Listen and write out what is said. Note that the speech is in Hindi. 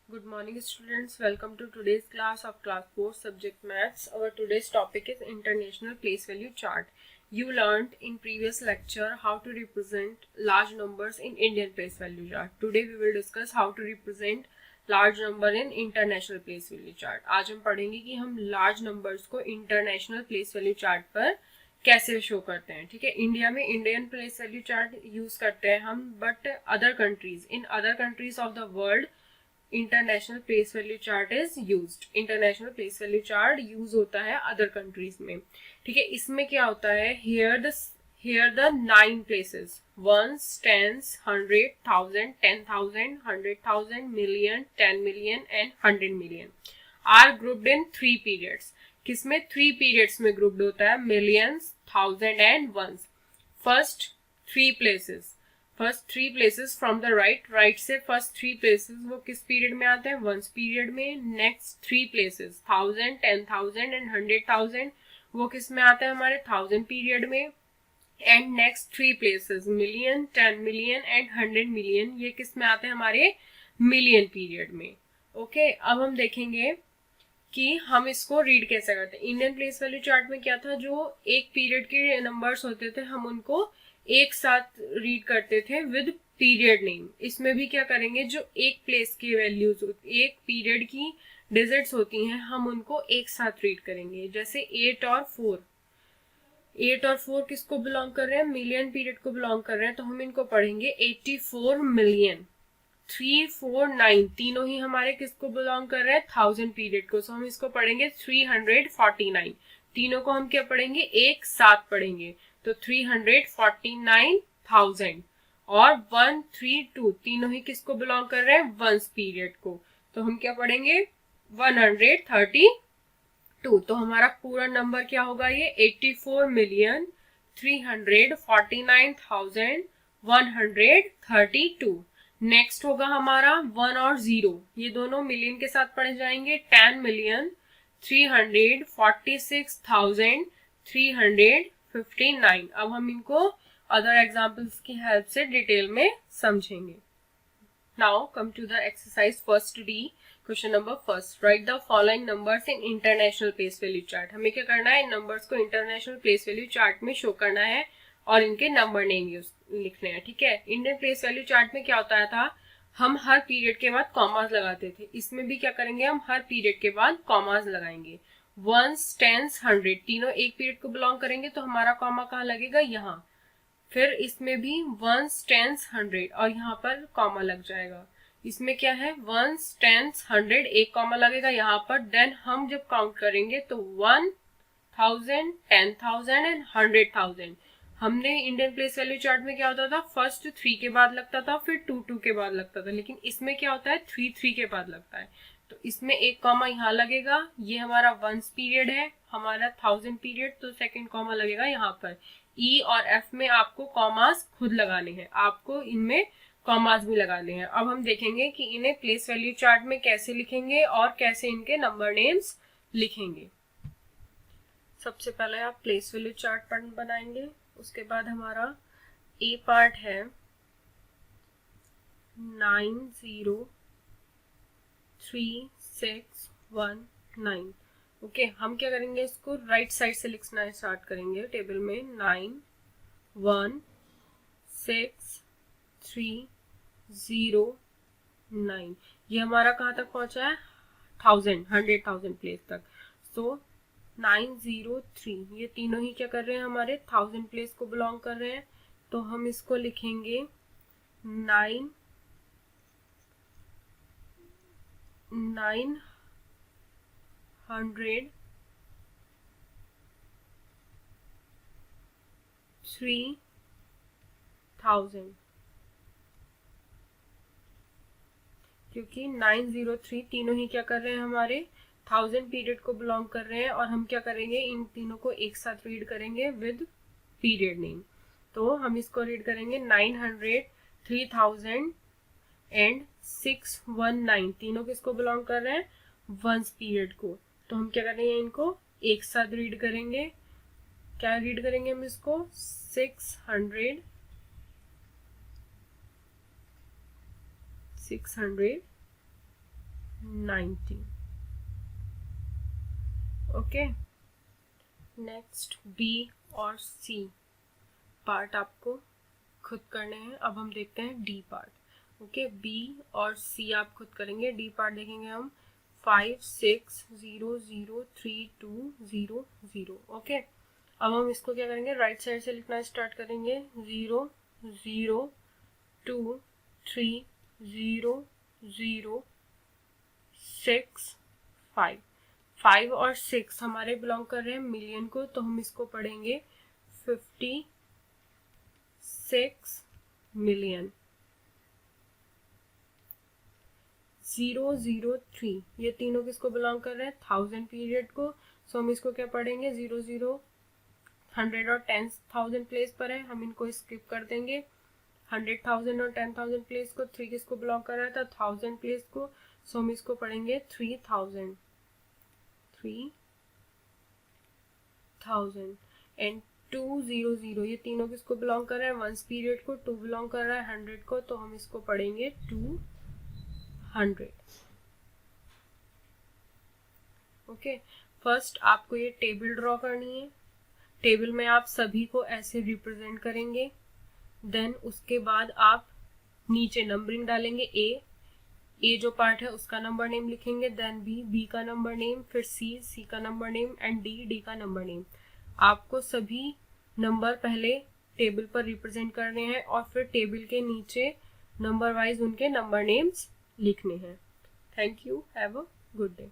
Good morning students, welcome to today's class of class 4 subject maths. Our today's topic is international place value chart. You learned in previous lecture how to represent large numbers in Indian place value chart. Today we will discuss how to represent large number in international place value chart. आज हम पढ़ेंगे कि हम large numbers को international place value chart पर कैसे शो करते हैं. ठीक है, इंडिया में Indian place value chart use करते हैं हम, but other countries in other countries of the world international place value chart is used. International place value chart use होता है अदर कंट्रीज में. ठीक है, इसमें क्या होता है, here the 9 places, ones, tens, 100, 1000, 10,000, 100,000, million, 10 million and 100 million are grouped in 3 periods. किसमें 3 पीरियड्स में ग्रुप्ड होता है, millions, 1000 and ones. First 3 places from the right से फर्स्ट 3 प्लेसेस वो किस पीरियड में आते हैं, वंस पीरियड में. नेक्स्ट 3 प्लेसेस 1000, 10,000 एंड 100,000 वो किस में आते हैं, हमारे 1000 पीरियड में. And next 3 places million, 10 million and 100 million ये किस में आते हैं, हमारे मिलियन पीरियड में. ओके, अब हम देखेंगे कि हम इसको रीड कैसे करते हैं. इंडियन प्लेस वैल्यू चार्ट में क्या था, जो एक पीरियड के नंबर्स होते थे हम उनको एक साथ रीड करते थे विद पीरियड नेम. इसमें भी क्या करेंगे, जो एक प्लेस की वैल्यूज, एक पीरियड की डिजिट्स होती हैं हम उनको एक साथ रीड करेंगे. जैसे 8 और 4 किसको बिलोंग कर रहे हैं, मिलियन पीरियड को बिलोंग कर रहे हैं, तो हम इनको पढ़ेंगे 84 मिलियन. 3, 4, 9 तीनों ही हमारे किसको बिलोंग कर रहे हैं, 1000 पीरियड को, सो हम इसको पढ़ेंगे 349. तीनों को हम क्या पढ़ेंगे, एक साथ पढ़ेंगे, तो 349,000. और 132 तीनों ही किसको बिलोंग कर रहे हैं, वंस पीरियड को, तो हम क्या पढ़ेंगे 132. तो हमारा पूरा नंबर क्या होगा, ये 84,349,132. नेक्स्ट होगा हमारा 1 और 0, ये दोनों मिलियन के साथ पढ़े जाएंगे. 10,346,359. अब हम इनको अदर एग्जाम्पल्स की हेल्प से डिटेल में समझेंगे. Now come to the exercise first D. Question number first, write the following numbers in international place value chart. हमें क्या करना है, इन नंबर्स को इंटरनेशनल प्लेस वैल्यू चार्ट में शो करना है और इनके नंबर नेम लिखने हैं. ठीक है, इंडियन प्लेस वैल्यू चार्ट में क्या होता था, हम हर पीरियड के बाद कॉमास लगाते थे. इसमें भी क्या करेंगे, हम हर पीरियड के बाद कॉमास लगाएंगे. वंस, टेंस, 100 तीनों एक पीरियड को बिलोंग करेंगे, तो हमारा कॉमा कहाँ लगेगा, यहाँ. फिर इसमें भी वंस, टेंस, 100 और यहाँ पर कॉमा लग जाएगा. इसमें क्या है, वंस, टेंस, 100 एक कॉमा लगेगा यहाँ पर. देन हम जब काउंट करेंगे तो 1000, 10,000 एंड 100,000. हमने इंडियन प्लेस वैल्यू चार्ट में क्या होता था, फर्स्ट 3 के बाद लगता था, फिर 2 के बाद लगता था. लेकिन इसमें क्या होता है, 3 के बाद लगता है. तो इसमें एक कॉमा यहाँ लगेगा, ये हमारा वंस पीरियड है, हमारा 1000 पीरियड, तो सेकंड कॉमा लगेगा यहाँ पर. ई और एफ में आपको कॉमास खुद लगाने हैं, आपको इनमें कॉमास भी लगाने हैं. अब हम देखेंगे कि इन्हें प्लेस वैल्यू चार्ट में कैसे लिखेंगे और कैसे इनके नंबर नेम्स लिखेंगे. सबसे पहले आप प्लेस वैल्यू चार्ट बनाएंगे. उसके बाद हमारा ए पार्ट है 903,619. ओके, हम क्या करेंगे, इसको राइट साइड से लिखना स्टार्ट करेंगे. टेबल में 9,1,6,3,0,9 ये हमारा कहाँ तक पहुंचा है, 100,000 प्लेस तक. सो 903 ये तीनों ही क्या कर रहे हैं, हमारे 1000 प्लेस को बिलोंग कर रहे हैं, तो हम इसको लिखेंगे 900 3,000, क्योंकि 903 तीनों ही क्या कर रहे हैं, हमारे 1000 पीरियड को बिलोंग कर रहे हैं. और हम क्या करेंगे, इन तीनों को एक साथ रीड करेंगे विद पीरियड नेम. तो हम इसको रीड करेंगे 900, 3000 एंड 619 तीनों किसको बिलोंग कर रहे हैं, वंस पीरियड को. तो हम क्या करेंगे, इनको एक साथ रीड करेंगे. क्या रीड करेंगे हम इसको, 600, 600 90. ओके, नेक्स्ट बी और सी पार्ट आपको खुद करने हैं. अब हम देखते हैं डी पार्ट. ओके, बी और सी आप खुद करेंगे. डी पार्ट देखेंगे हम 5 6 0 0 3 2 0 0. ओके, अब हम इसको क्या करेंगे, राइट साइड से लिखना स्टार्ट करेंगे. 0 0 2 3 0 0 6 5. 5 और 6 हमारे बिलोंग कर रहे हैं मिलियन को, तो हम इसको पढ़ेंगे 56 मिलियन. 0 0 3 ये तीनों किसको बिलोंग कर रहे हैं, 1000 पीरियड को. सो हम इसको क्या पढ़ेंगे, 0 0 100 और 10,000 प्लेस पर है, हम इनको स्किप कर देंगे. 100,000 और 10,000 प्लेस को. 3 किसको बिलोंग कर रहा था, 1000 प्लेस को. सो हम इसको पढ़ेंगे 3000 एंड 2 0 0 ये तीनों किसको बिलोंग कर रहा है, 1 पीरियड को. 2 बिलोंग कर रहा है 100 को, तो हम इसको पढ़ेंगे 200. ओके, फर्स्ट आपको ये टेबल ड्रॉ करनी है. टेबल में आप सभी को ऐसे रिप्रेजेंट करेंगे. देन उसके बाद आप नीचे नंबरिंग डालेंगे. ए जो पार्ट है उसका नंबर नेम लिखेंगे. देन बी का नंबर नेम, फिर सी का नंबर नेम एंड डी का नंबर नेम. आपको सभी नंबर पहले टेबल पर रिप्रेजेंट करने हैं और फिर टेबल के नीचे नंबर वाइज उनके नंबर नेम्स लिखने हैं. Thank you, have a good day.